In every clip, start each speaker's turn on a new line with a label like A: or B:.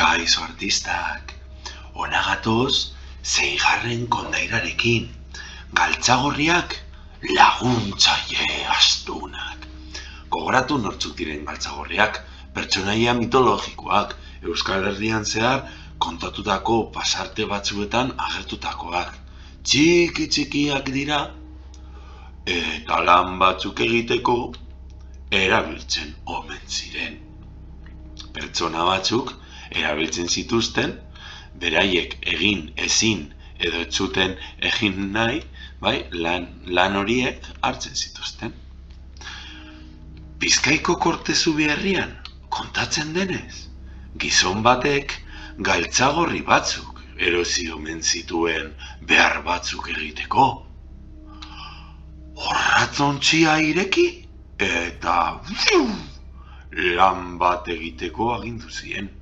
A: Kaixo artistak, hona gatoz, seigarren kondairarekin, galtzagorriak laguntzaile astunak. Gogoratu nortzuk diren galtzagorriak, pertsonaia mitologikoak, Euskal Herrian zehar kontatutako pasarte batzuetan agertutakoak. Txiki-txikiak dira, eta lan batzuk egiteko erabiltzen omen ziren. Pertsona batzuk erabiltzen zituzten, beraiek egin ezin edo ez zuten egin nahi, lan horiek hartzen zituzten. Bizkaiko Kortezubi herrian kontatzen denez, gizon batek galtzagorri batzuk erosi omen zituen behar batzuk egiteko. Orratzontzia ireki eta lan bat egiteko agindu zien.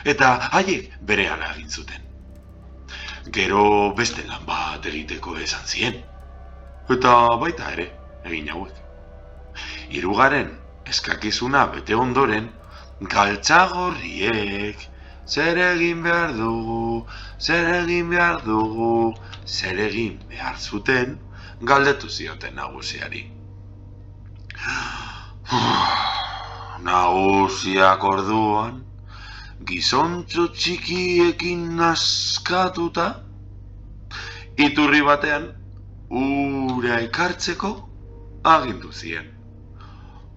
A: Eta haiek berehala egin zuten. Gero beste lan bat egiteko esan zien. Eta baita ere, egin hauek. Hirugarren eskakizuna bete ondoren, galtzagorriek zer egin behar dugu, zer egin behar zuten, galdetu zioten nagusiari. Nagusiak orduan, gizontxo txikiekin naskatuta, iturri batean ura ekartzeko agindu zien.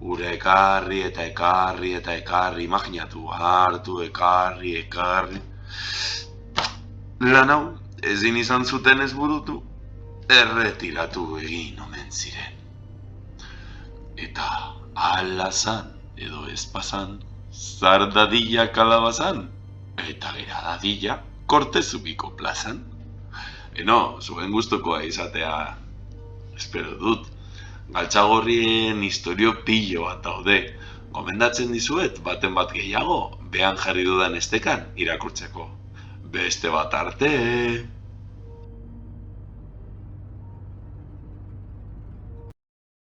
A: Ura ekarri eta ekarri, imaginatu, hartu, ekarri. Lan hau, ezin izan zuten ez burutu, erretiratu egin omen ziren. Eta alazan edo espazan, zar dadila kalabazan, eta gera dadila Kortezubiko plazan. Zuen gustukoa izatea, espero dut. Galtzagorrien historio pilo bat daude. Gomendatzen dizuet baten bat gehiago, behan jarri dudan estekan irakurtzeko. Beste bat arte!